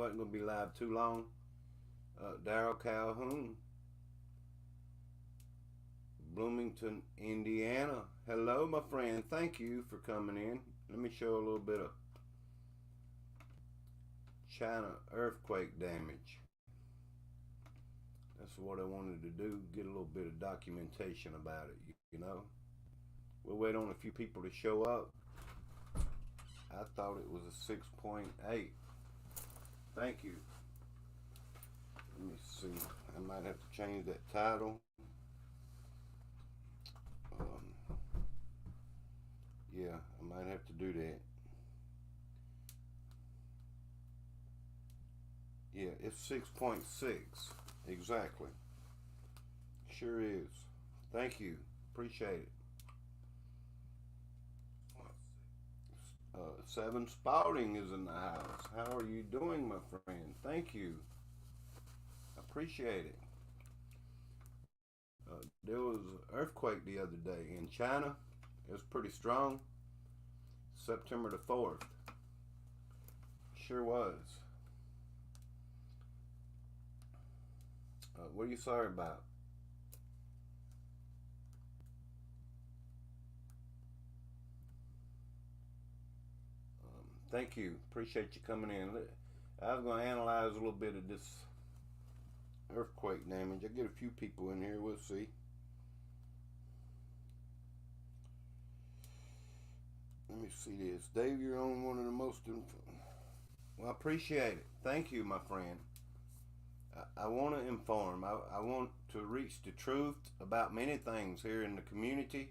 wasn't going to be live too long. Daryl Calhoun, Bloomington, Indiana. Hello, my friend. Thank you for coming in. Let me show a little bit of China earthquake damage. That's what I wanted to do, get a little bit of documentation about it, you know. We'll wait on a few people to show up. I thought it was a 6.8. Thank you. Let me see. I might have to change that title. Yeah, I might have to do that. Yeah, it's 6.6. Exactly. Sure is. Thank you. Appreciate it. Seven Spalding is in the house. How are you doing, my friend? Thank you. Appreciate it. There was an earthquake the other day in China. It was pretty strong. September the 4th. Sure was. What are you sorry about? Thank you. Appreciate you coming in. I was going to analyze a little bit of this earthquake damage. I get a few people in here. We'll see. Let me see this. Dave, you're on one of the most... Well, I appreciate it. Thank you, my friend. I want to inform. I want to reach the truth about many things here in the community.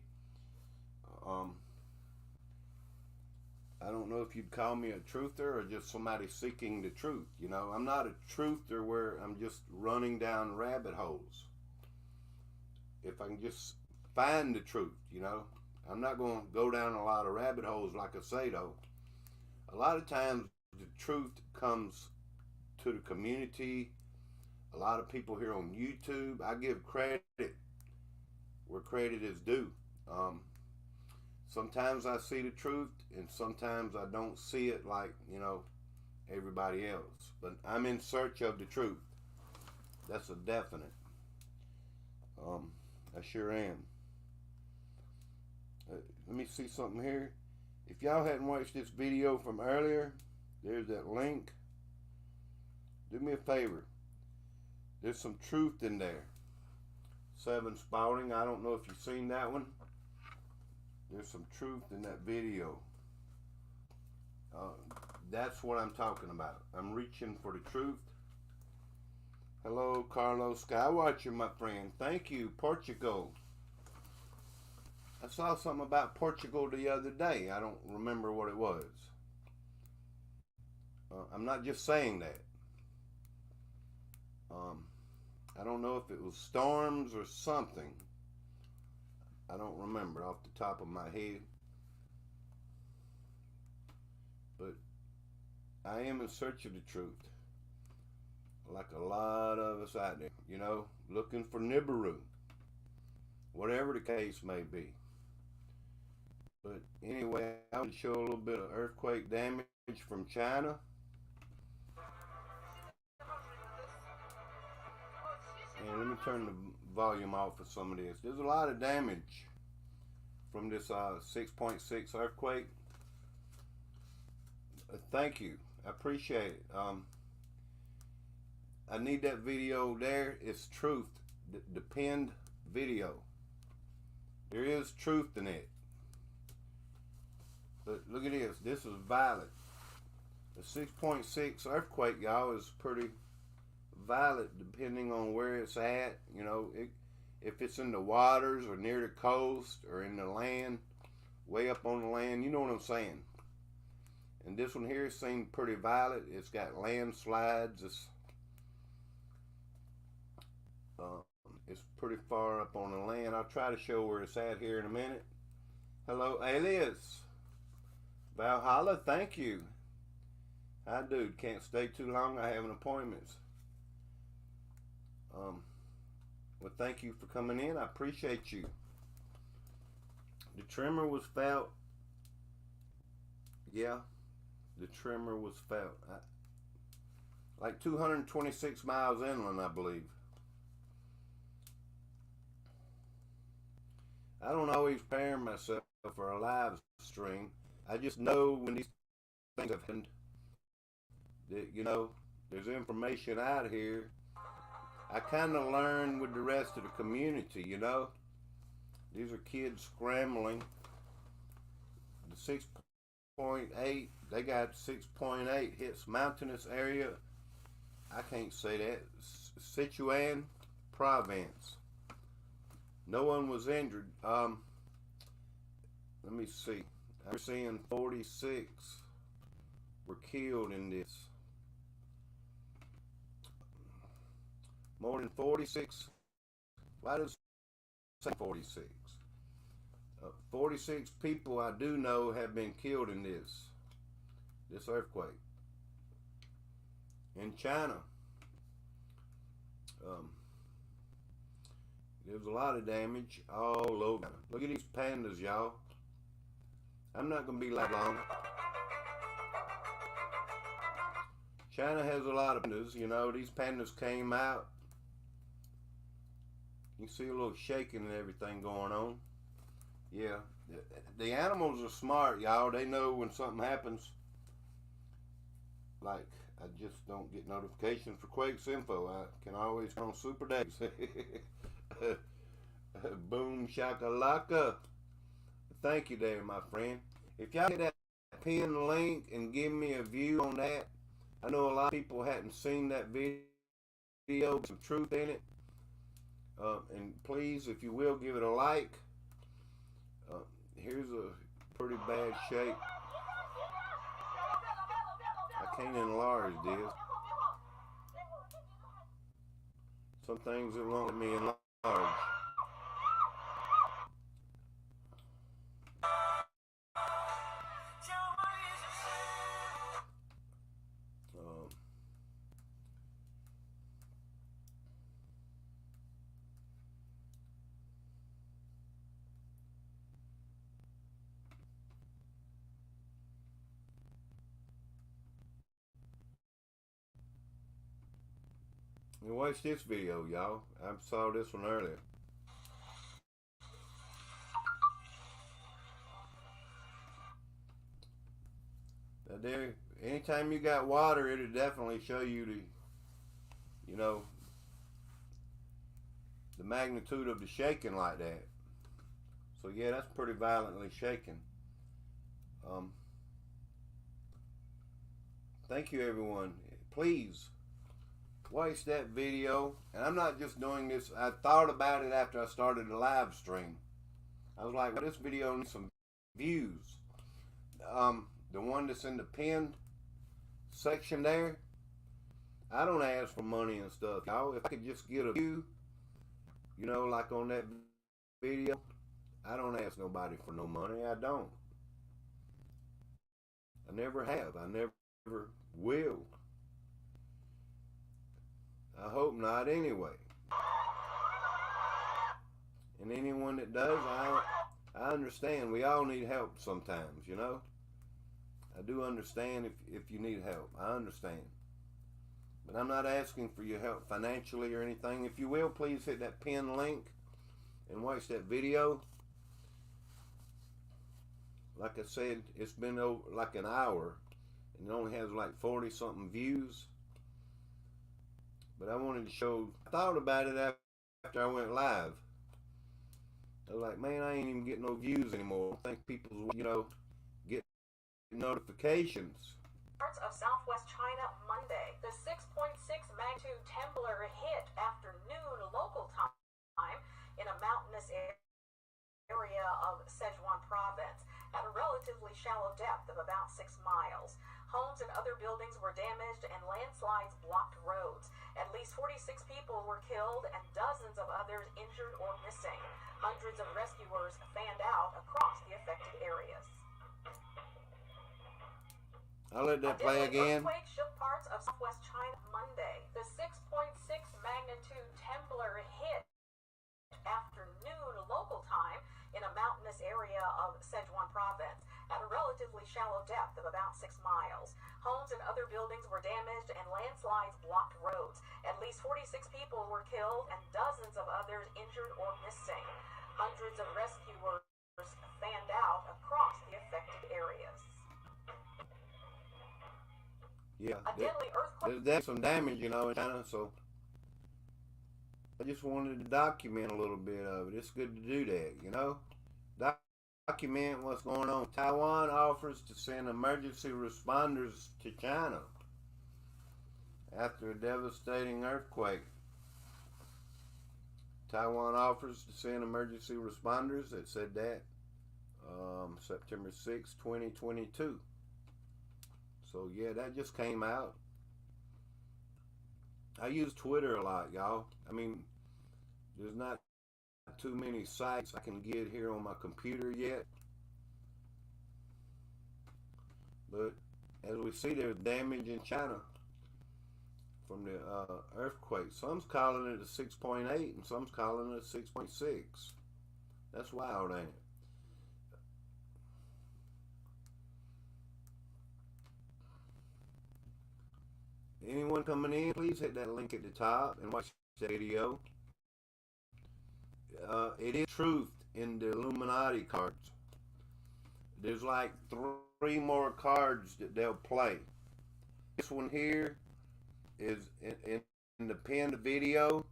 I don't know if you'd call me a truther or just somebody seeking the truth. You know, I'm not a truther where I'm just running down rabbit holes. If I can just find the truth, you know, I'm not going to go down a lot of rabbit holes like I say, though. A lot of times the truth comes to the community. A lot of people here on YouTube, I give credit where credit is due. Sometimes I see the truth and sometimes I don't see it like, you know, everybody else. But I'm in search of the truth. That's a definite. I sure am. Let me see something here. If y'all hadn't watched this video from earlier, there's that link. Do me a favor. There's some truth in there. Seven Spalding, I don't know if you've seen that one. There's some truth in that video. That's what I'm talking about. I'm reaching for the truth. Hello, Carlos Skywatcher, my friend. Thank you, Portugal. I saw something about Portugal the other day. I don't remember what it was. I'm not just saying that. I don't know if it was storms or something. I don't remember off the top of my head. But I am in search of the truth. Like a lot of us out there, you know, looking for Nibiru. Whatever the case may be. But anyway, I want to show a little bit of earthquake damage from China. And let me turn the volume off for some of this. There's a lot of damage from this 6.6 earthquake. Thank you. I appreciate it. I need that video there. It's truth. The pinned video. There is truth in it. But look at this. This is violent. The 6.6 earthquake, y'all, is pretty violent depending on where it's at. You know, if it's in the waters or near the coast or in the land, way up on the land, you know what I'm saying. And this one here seemed pretty violent. It's got landslides. It's pretty far up on the land. I'll try to show where it's at here in a minute. Hello, Alias. Valhalla, thank you. Hi, dude. Can't stay too long. I have an appointment. Well, thank you for coming in. I appreciate you. The tremor was felt. Yeah, the tremor was felt. like 226 miles inland, I believe. I don't always prepare myself for a live stream. I just know when these things have happened that, you know, there's information out here. I kind of learn with the rest of the community, you know. These are kids scrambling. The 6.8, they got 6.8 hits mountainous area. I can't say that. Sichuan province. No one was injured. Let me see. I'm seeing 46 were killed in this. More than 46. Why does it say 46? 46 people I do know have been killed in this earthquake. In China, there's a lot of damage all over. Look at these pandas, y'all. I'm not going to be that long. China has a lot of pandas, you know. These pandas came out. You can see a little shaking and everything going on. Yeah, the animals are smart, y'all. They know when something happens. Like, I just don't get notifications for Quakes info. I can always go on Super Days. Boom shakalaka. Thank you there, my friend. If y'all get that pin link and give me a view on that, I know a lot of people hadn't seen that video, some truth in it. And please, if you will, give it a like. Here's a pretty bad shape. I can't enlarge this. Some things that won't let me enlarge. And watch this video, y'all. I saw this one earlier. Now there, anytime you got water, it'll definitely show you the, you know, the magnitude of the shaking like that. So yeah, that's pretty violently shaking. Thank you, everyone. Please watch that video. And I'm not just doing this. I thought about it after I started the live stream. I was like, well, this video needs some views. The one that's in the pinned section there, I don't ask for money and stuff, y'all. If I could just get a view, you know, like on that video, I don't ask nobody for no money. I don't. I never have. I never will. I hope not anyway. And anyone that does, I understand. We all need help sometimes, you know. I do understand if you need help. I understand. But I'm not asking for your help financially or anything. If you will, please hit that pin link and watch that video. Like I said, it's been over like an hour and it only has like 40 something views. But I wanted to show, I thought about it after I went live. I was like, man, I ain't even getting no views anymore. I think people, you know, get notifications. Parts of southwest China Monday. The 6.6 magnitude temblor hit after noon local time in a mountainous area of Sichuan province at a relatively shallow depth of about 6 miles. Homes and other buildings were damaged and landslides blocked roads. At least 46 people were killed and dozens of others injured or missing. Hundreds of rescuers fanned out across the affected areas. I'll let that play again. Earthquake shook parts of southwest China Monday. The 6.6 magnitude temblor hit after noon local time in a mountainous area of Sichuan province at a relatively shallow depth of about 6 miles. Homes and other buildings were damaged and landslides blocked roads. At least 46 people were killed and dozens of others injured or missing. Hundreds of rescuers fanned out across the affected areas. Yeah, A deadly earthquake. there's some damage, in China, so I just wanted to document a little bit of it. It's good to do that, document what's going on. Taiwan offers to send emergency responders to China after a devastating earthquake. Taiwan offers to send emergency responders. It said that September 6, 2022. So yeah, that just came out. I use Twitter a lot, y'all. I mean, there's not too many sites I can get here on my computer yet. But as we see, there's damage in China from the earthquake. Some's calling it a 6.8 and some's calling it a 6.6. That's wild, ain't it? Anyone coming in, please hit that link at the top and watch the video. It is truth in the Illuminati cards. There's like 3 more cards that they'll play. This one here is in the pinned video.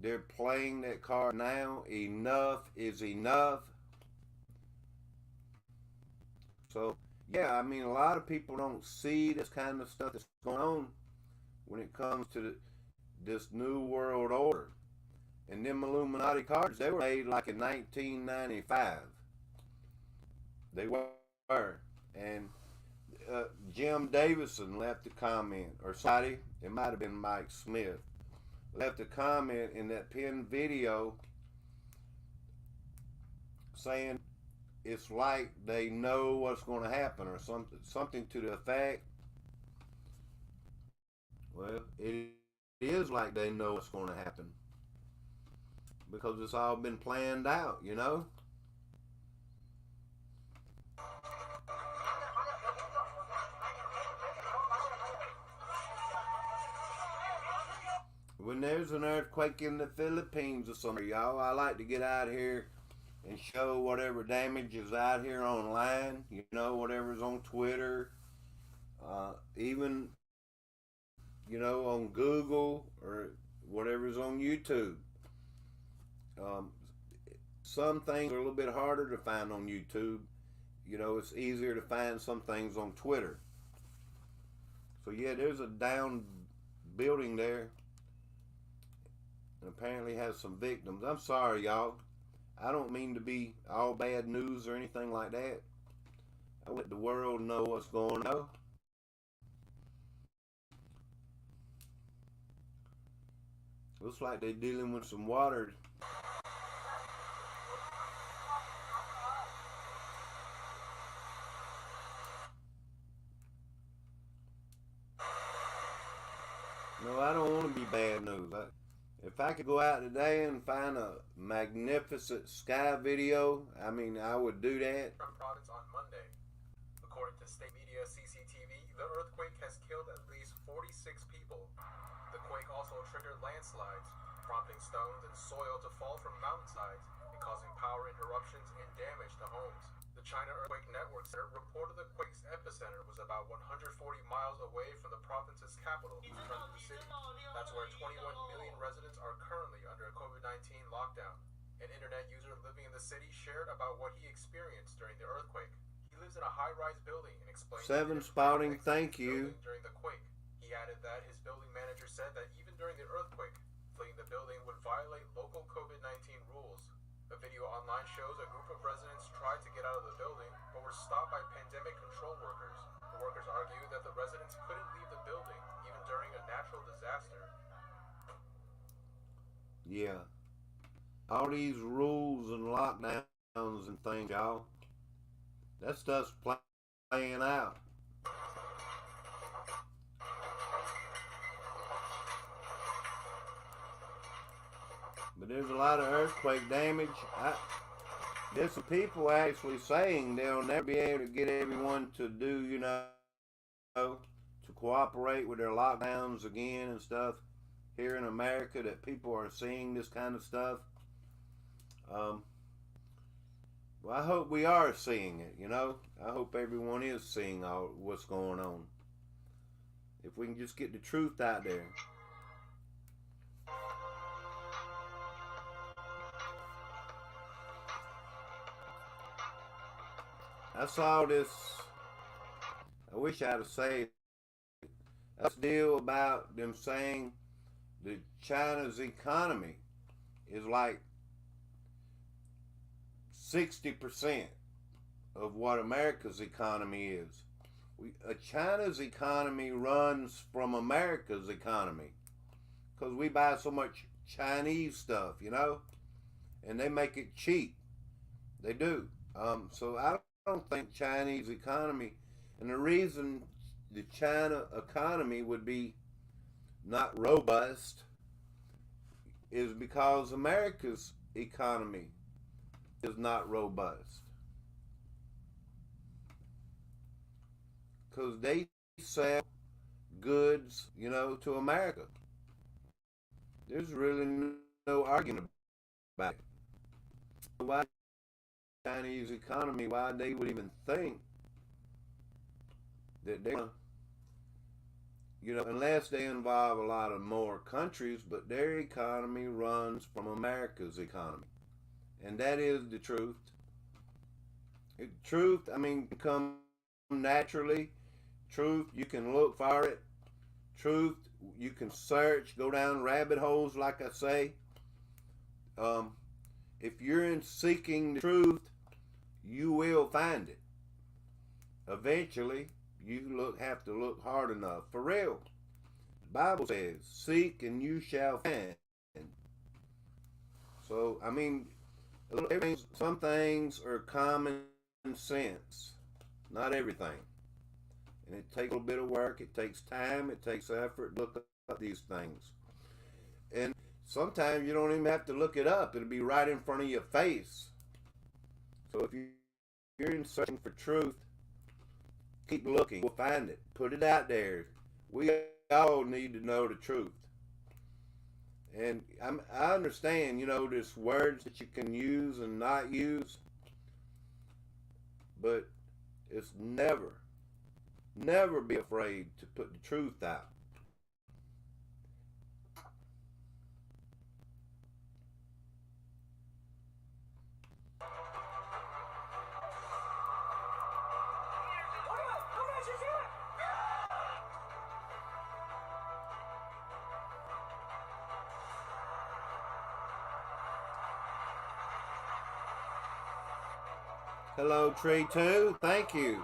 They're playing that card now. Enough is enough. So yeah, I mean, a lot of people don't see this kind of stuff that's going on when it comes to this new world order. And them Illuminati cards, they were made like in 1995. They were. And Jim Davison left a comment, or somebody, it might have been Mike Smith, left a comment in that pinned video saying it's like they know what's going to happen, or something to the effect. Well, it is like they know what's going to happen because it's all been planned out, When there's an earthquake in the Philippines or something, y'all, I like to get out here and show whatever damage is out here online, whatever's on Twitter, even, on Google or whatever's on YouTube. Some things are a little bit harder to find on YouTube. It's easier to find some things on Twitter. So yeah, there's a down building there and apparently has some victims. I'm sorry, y'all. I don't mean to be all bad news or anything like that. I let the world know what's going on. Looks like they're dealing with some water. No, I don't want to be bad news. If I could go out today and find a magnificent sky video, I would do that. Province on Monday. According to state media CCTV, the earthquake has killed at least 46 people. The quake also triggered landslides, prompting stones and soil to fall from mountainsides and causing power interruptions and damage to homes. The China Earthquake Network Center reported the quake's epicenter was about 140 miles away from the province's capital, Chengdu City. That's where 21 million residents are currently under a COVID-19 lockdown. An internet user living in the city shared about what he experienced during the earthquake. He lives in a high-rise building and explained Seven Spouting, thank you. During the quake. He added that his building manager said that even during the earthquake, fleeing the building would violate local COVID-19 rules. A video online shows a group of residents tried to get out of the building, but were stopped by pandemic control workers. The workers argue that the residents couldn't leave the building, even during a natural disaster. Yeah. All these rules and lockdowns and things, y'all, that stuff's playing out. But there's a lot of earthquake damage. there's some people actually saying they'll never be able to get everyone to do, to cooperate with their lockdowns again and stuff here in America, that people are seeing this kind of stuff. Um, well, I hope we are seeing it. I hope everyone is seeing all what's going on. If we can just get the truth out there. I saw this, I wish I'd have saved this deal about them saying that China's economy is like 60% of what America's economy is. China's economy runs from America's economy because we buy so much Chinese stuff, and they make it cheap. They do. So I don't think Chinese economy, and the reason the China economy would be not robust is because America's economy is not robust. Because they sell goods, to America. There's really no argument about it. Why the Chinese economy, why they would even think that they're, unless they involve a lot of more countries, but their economy runs from America's economy. And that is the truth. Truth, come naturally. Truth, you can look for it. Truth, you can search, go down rabbit holes, like I say. If you're in seeking the truth, you will find it. Eventually, you have to look hard enough. For real. The Bible says, seek and you shall find. So, some things are common sense. Not everything. And it takes a little bit of work. It takes time. It takes effort to look up these things. And sometimes you don't even have to look it up. It'll be right in front of your face. So if you're in searching for truth, keep looking. We'll find it. Put it out there. We all need to know the truth. And I understand, there's words that you can use and not use. But it's never be afraid to put the truth out. Hello, Tree 2. Thank you.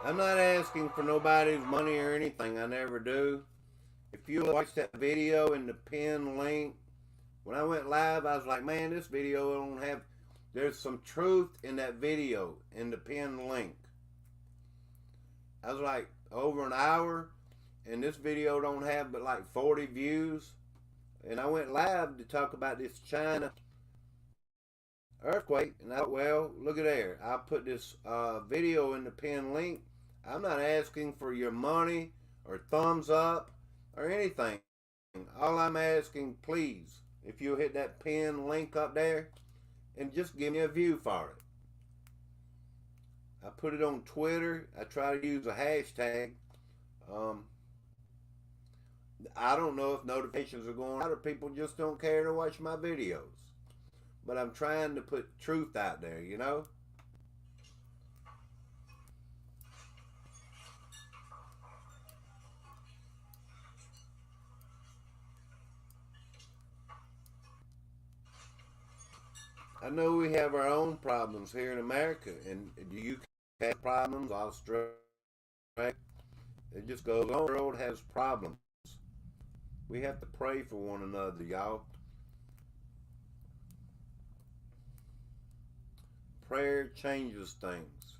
I'm not asking for nobody's money or anything. I never do. If you watch that video in the pinned link, when I went live, I was like, man, this video don't have... There's some truth in that video in the pinned link. I was like, over an hour, and this video don't have but like 40 views. And I went live to talk about this China earthquake. And I thought, well, look at there. I put this video in the pinned link. I'm not asking for your money or thumbs up or anything. All I'm asking, please, if you'll hit that pinned link up there and just give me a view for it. I put it on Twitter. I try to use a hashtag. I don't know if notifications are going out or people just don't care to watch my videos. But I'm trying to put truth out there, I know we have our own problems here in America, and do you have problems? Australia, it just goes on. The world has problems. We have to pray for one another, y'all. Prayer changes things.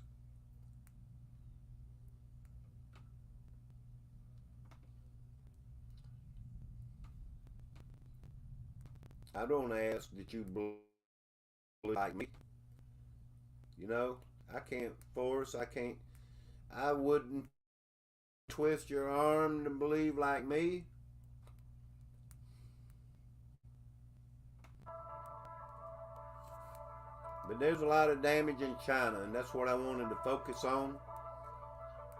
I don't ask that you believe like me. You know, I can't force, I wouldn't twist your arm to believe like me. But there's a lot of damage in China, and that's what I wanted to focus on.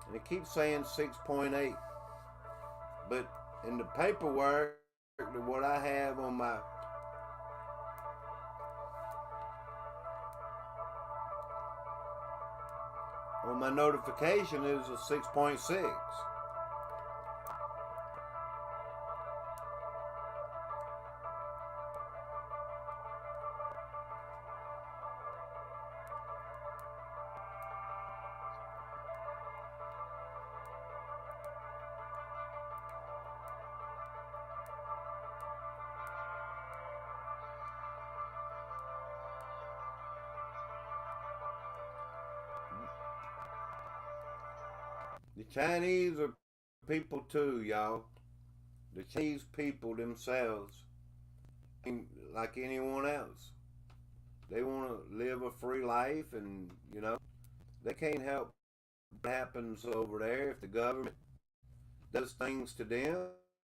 And it keeps saying 6.8. But in the paperwork, what I have on my notification is a 6.6. The Chinese are people too, y'all. The Chinese people themselves, like anyone else, they want to live a free life, and they can't help what happens over there if the government does things to them,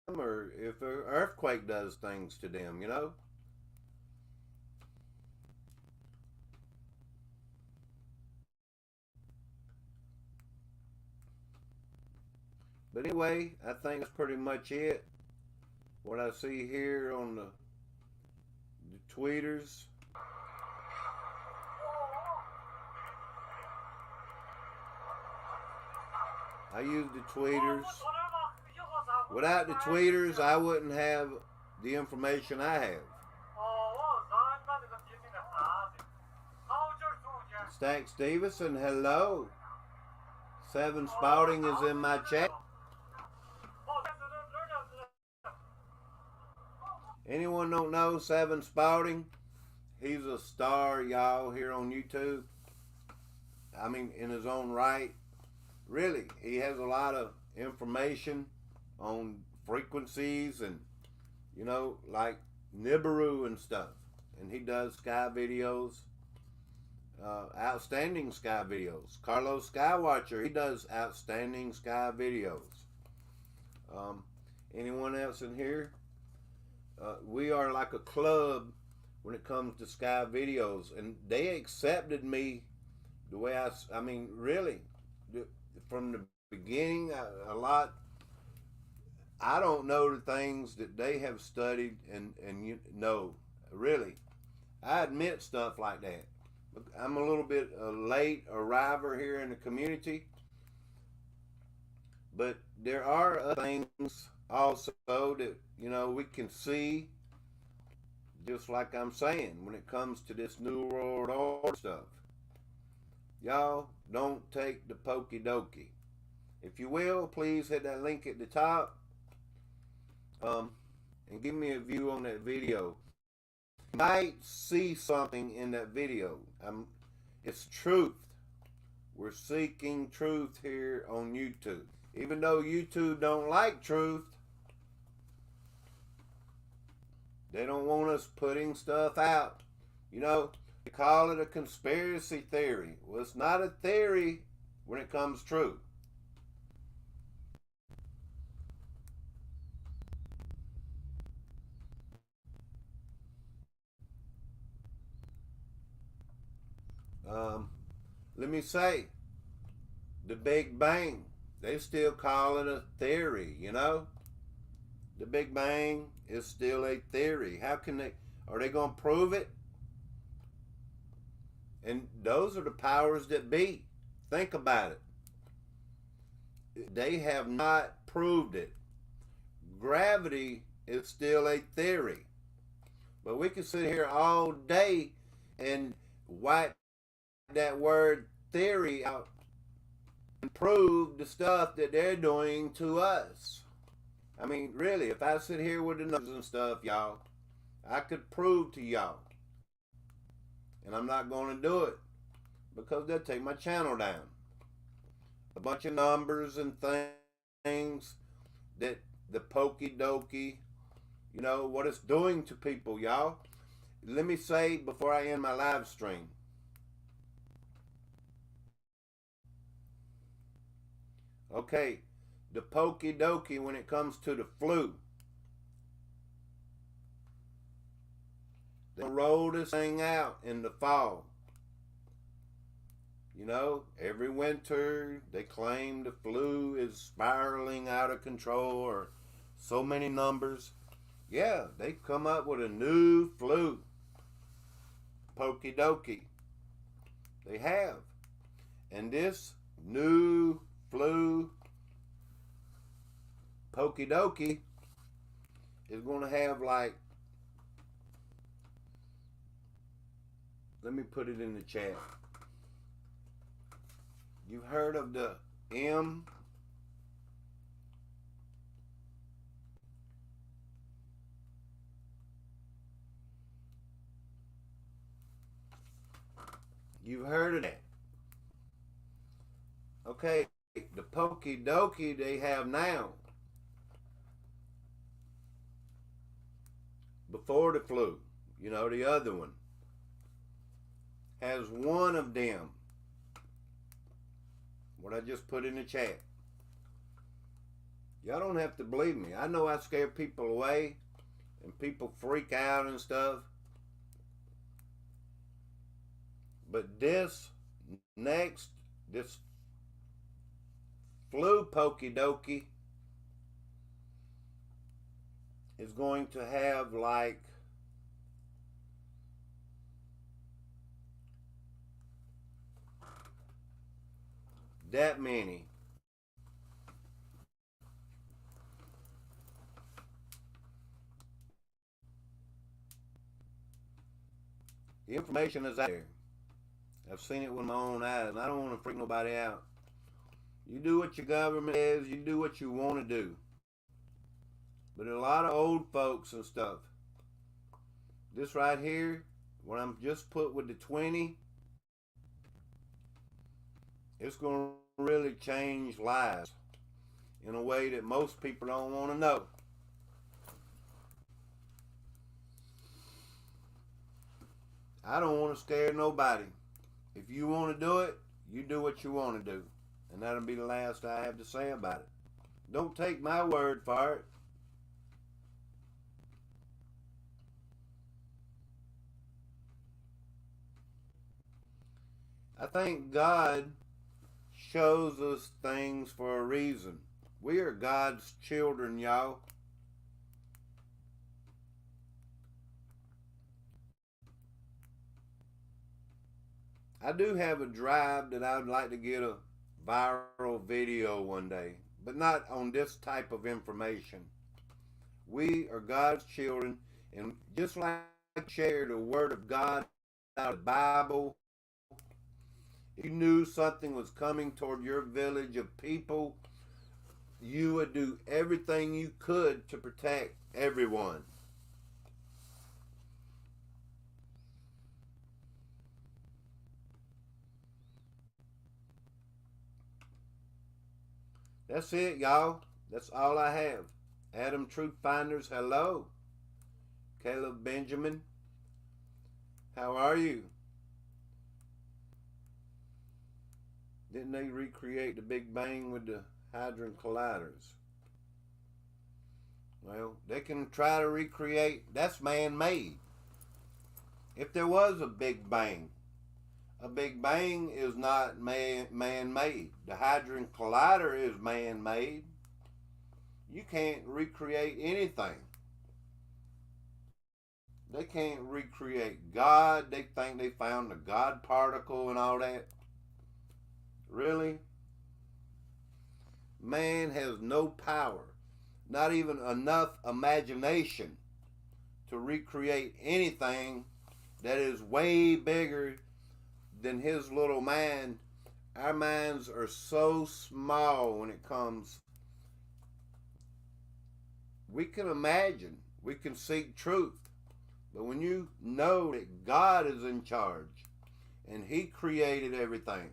or if an earthquake does things to them. But anyway, I think that's pretty much it. What I see here on the tweeters. I use the tweeters. Without the tweeters, I wouldn't have the information I have. Stack Stevenson, hello. Seven Spouting is in my chat. Anyone don't know Seven Spouting? He's a star, y'all, here on YouTube. I mean, in his own right. Really, he has a lot of information on frequencies and, like Nibiru and stuff. And he does sky videos, outstanding sky videos. Carlos Skywatcher, he does outstanding sky videos. Anyone else in here? We are like a club when it comes to sky videos, and they accepted me the way I mean, really, from the beginning, a lot. I don't know the things that they have studied, and really, I admit stuff like that. I'm a little bit a late arriver here in the community, but there are other things also that we can see, just like I'm saying, when it comes to this New World Order stuff. Y'all don't take the pokey dokey. If you will, please hit that link at the top, and give me a view on that video. You might see something in that video. It's truth. We're seeking truth here on YouTube. Even though YouTube don't like truth, they don't want us putting stuff out. They call it a conspiracy theory. Well, it's not a theory when it comes true. Let me say, the Big Bang, they still call it a theory, The Big Bang is still a theory. Are they going to prove it? And those are the powers that be. Think about it. They have not proved it. Gravity is still a theory. But we can sit here all day and wipe that word theory out and prove the stuff that they're doing to us. I mean, really, if I sit here with the numbers and stuff, y'all, I could prove to y'all. And I'm not going to do it because they'll take my channel down. A bunch of numbers and things that the pokey dokey You know, what it's doing to people, y'all. Let me say before I end my live stream. Okay, the pokey dokey when it comes to the flu. They'll roll this thing out in the fall. You know, every winter they claim the flu is spiraling out of control or so many numbers. Yeah, they come up with a new flu. Pokey dokey. They have. And this new flu pokey dokey is going to have like, let me put it in the chat. You've heard of the M? You've heard of that. Okay, the pokey dokey they have now, before the flu, you know, the other one, has one of them. What I just put in the chat. Y'all don't have to believe me. I know I scare people away and people freak out and stuff. But this flu pokey dokey is going to have like that many. The information is out there. I've seen it with my own eyes, and I don't want to freak nobody out. You do what your government says, you do what you want to do. But a lot of old folks and stuff, this right here, what I'm just put with the 20, it's going to really change lives in a way that most people don't want to know. I don't want to scare nobody. If you want to do it, you do what you want to do. And that'll be the last I have to say about it. Don't take my word for it. I think God shows us things for a reason. We are God's children, y'all. I do have a drive that I would like to get a viral video one day, but not on this type of information. We are God's children, and just like I share the word of God out of the Bible, if you knew something was coming toward your village of people, you would do everything you could to protect everyone. That's it, y'all. That's all I have. Adam Truth Finders, hello. Caleb Benjamin, how are you? Didn't they recreate the Big Bang with the Hadron Colliders? Well, they can try to recreate, that's man-made. If there was a Big Bang is not man-made. The Hadron Collider is man-made. You can't recreate anything. They can't recreate God. They think they found the God particle and all that. Really? Man has no power, not even enough imagination to recreate anything that is way bigger than his little mind. Our minds are so small when it comes. We can imagine, we can seek truth, but when you know that God is in charge and He created everything,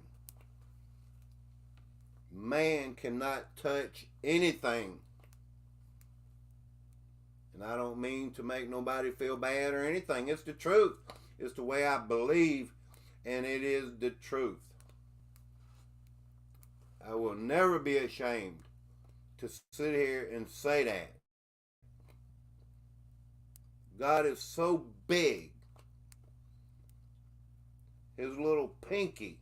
man cannot touch anything. And I don't mean to make nobody feel bad or anything. It's the truth. It's the way I believe, and it is the truth. I will never be ashamed to sit here and say that. God is so big. His little pinky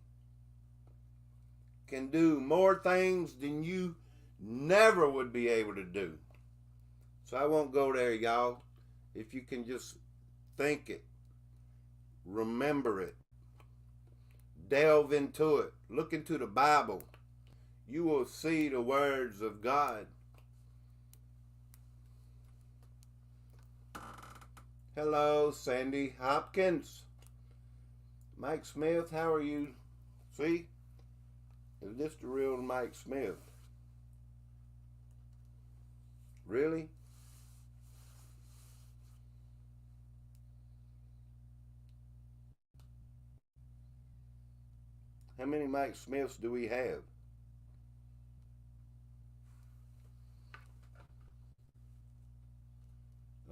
can do more things than you never would be able to do. So I won't go there, y'all. If you can just think it, remember it, delve into it, look into the Bible, you will see the words of God. Hello, Sandy Hopkins. Mike Smith, how are you? See? Is this the real Mike Smith? Really? How many Mike Smiths do we have?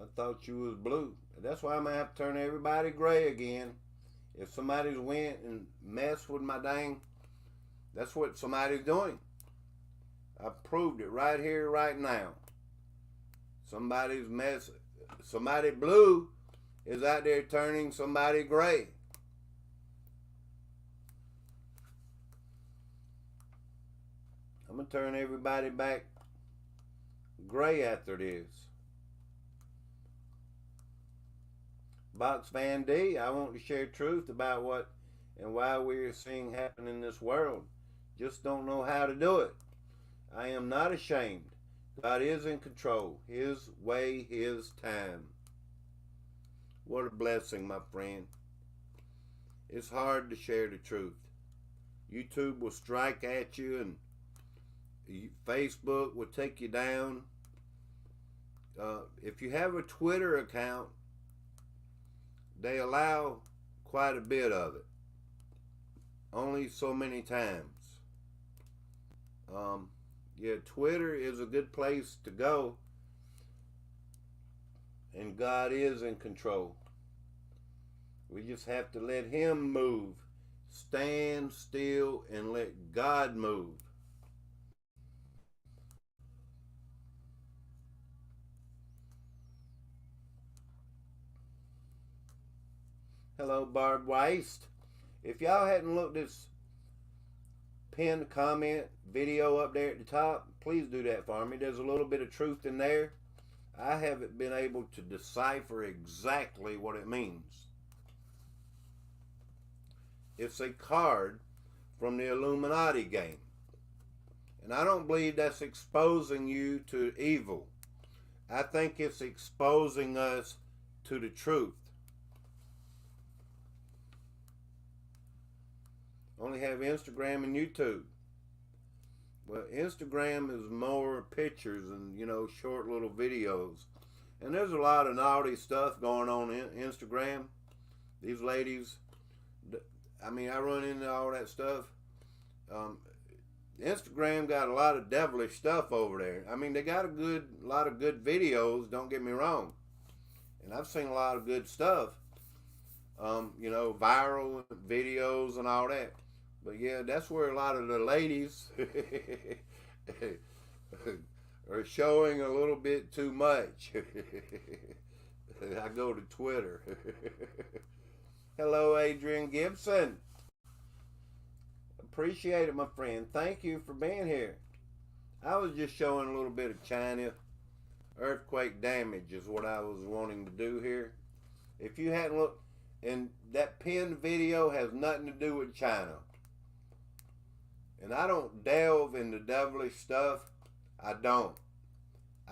I thought you was blue. That's why I'm going to have to turn everybody gray again. If somebody's went and messed with my dang, that's what somebody's doing. I proved it right here, right now. Somebody blue is out there turning somebody gray. I'm going to turn everybody back gray after this. Box Van D, I want to share truth about what and why we're seeing happen in this world. Just don't know how to do it. I am not ashamed. God is in control. His way, His time. What a blessing, my friend. It's hard to share the truth. YouTube will strike at you, and Facebook will take you down. If you have a Twitter account, they allow quite a bit of it. Only so many times. Yeah, Twitter is a good place to go. And God is in control. We just have to let Him move. Stand still and let God move. Hello, Barb Weist. If y'all hadn't looked this pinned comment video up there at the top, please do that for me. There's a little bit of truth in there. I haven't been able to decipher exactly what it means. It's a card from the Illuminati game. And I don't believe that's exposing you to evil. I think it's exposing us to the truth. Only have Instagram and YouTube. Well, Instagram is more pictures and, short little videos. And there's a lot of naughty stuff going on in Instagram. These ladies, I run into all that stuff. Instagram got a lot of devilish stuff over there. They got a lot of good videos, don't get me wrong. And I've seen a lot of good stuff. Viral videos and all that. But yeah, that's where a lot of the ladies are showing a little bit too much. I go to Twitter. Hello, Adrian Gibson. Appreciate it, my friend. Thank you for being here. I was just showing a little bit of China earthquake damage is what I was wanting to do here. If you hadn't looked, and that pinned video has nothing to do with China. And I don't delve into devilish stuff. I don't.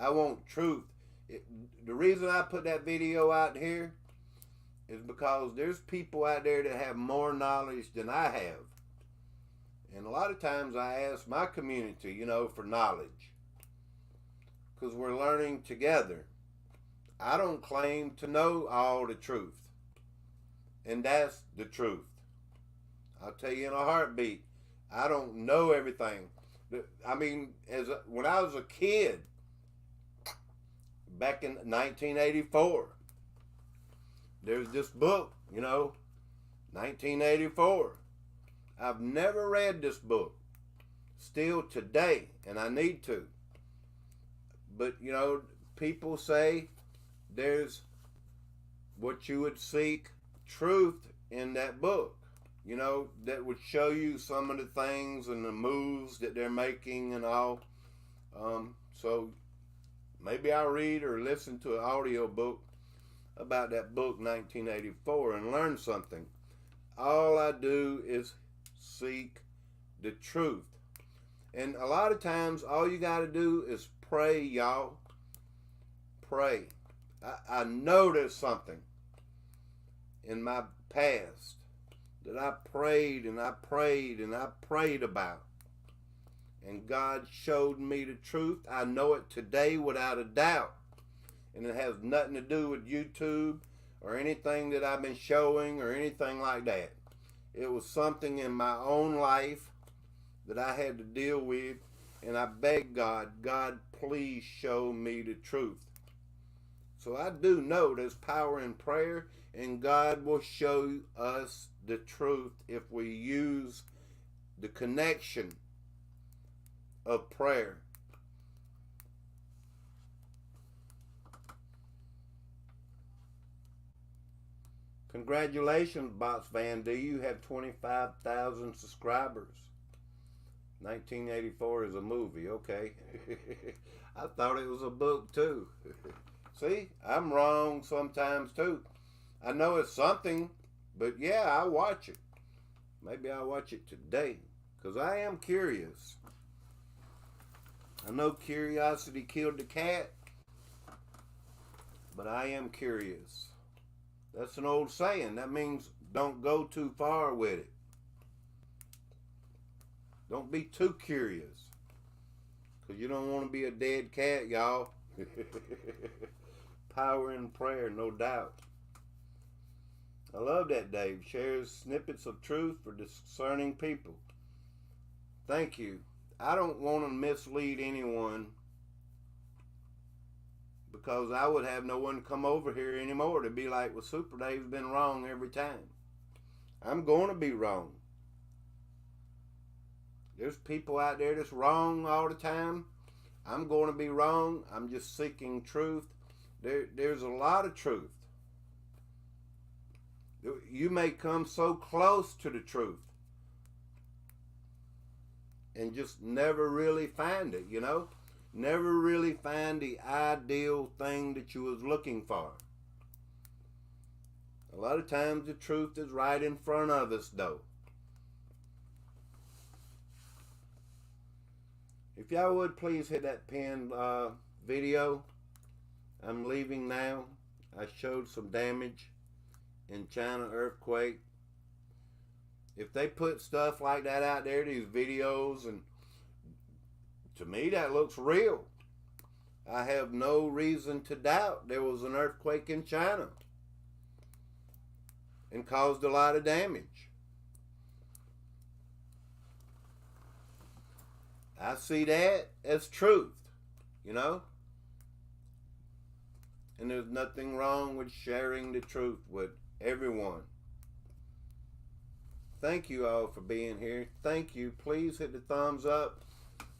I want truth. The reason I put that video out here is because there's people out there that have more knowledge than I have. And a lot of times I ask my community, for knowledge. Because we're learning together. I don't claim to know all the truth. And that's the truth. I'll tell you in a heartbeat. I don't know everything. When I was a kid, back in 1984. There's this book, 1984. I've never read this book. Still today, and I need to. But, people say there's what you would seek truth in that book. That would show you some of the things and the moves that they're making and all. So maybe I'll read or listen to an audio book about that book, 1984, and learn something. All I do is seek the truth. And a lot of times, all you got to do is pray, y'all. Pray. I know there's something in my past that I prayed and I prayed and I prayed about. And God showed me the truth. I know it today without a doubt. And it has nothing to do with YouTube or anything that I've been showing or anything like that. It was something in my own life that I had to deal with. And I begged God, God, please show me the truth. So I do know there's power in prayer, and God will show us the truth if we use the connection of prayer. Congratulations, Box Van D. You have 25,000 subscribers. 1984 is a movie, okay. I thought it was a book too. See, I'm wrong sometimes too. I know it's something, but yeah, I watch it. Maybe I'll watch it today, because I am curious. I know curiosity killed the cat, but I am curious. That's an old saying. That means don't go too far with it. Don't be too curious, because you don't want to be a dead cat, y'all. Power in prayer, no doubt. I love that Dave shares snippets of truth for discerning people. Thank you. I don't want to mislead anyone, because I would have no one come over here anymore to be like, well, Super Dave's been wrong every time. I'm going to be wrong. There's people out there that's wrong all the time. I'm going to be wrong. I'm just seeking truth. There's a lot of truth. You may come so close to the truth and just never really find it, Never really find the ideal thing that you was looking for. A lot of times the truth is right in front of us, though. If y'all would please hit that pinned video. I'm leaving now. I showed some damage in China earthquake. If they put stuff like that out there, these videos, and to me that looks real. I have no reason to doubt there was an earthquake in China and caused a lot of damage. I see that as truth, And there's nothing wrong with sharing the truth with everyone. Thank you all for being here. Thank you. Please hit the thumbs up.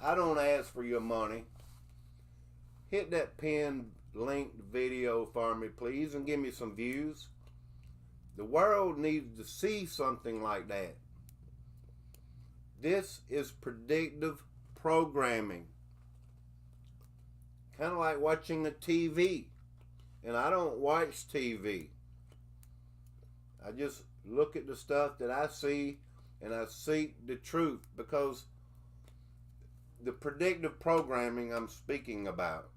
I don't ask for your money. Hit that pinned linked video for me, please, and give me some views. The world needs to see something like that. This is predictive programming. Kind of like watching a TV. And I don't watch TV. I just look at the stuff that I see and I seek the truth, because the predictive programming I'm speaking about,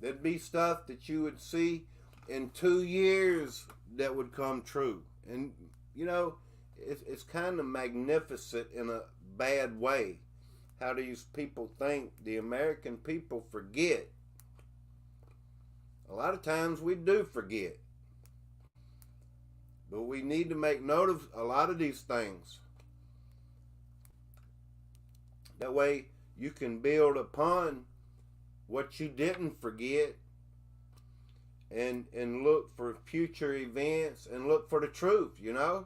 there'd be stuff that you would see in 2 years that would come true. And, it's kind of magnificent in a bad way how these people think. The American people forget. A lot of times we do forget. But we need to make note of a lot of these things. That way you can build upon what what you didn't forget, and look for future events and look for the truth, you know?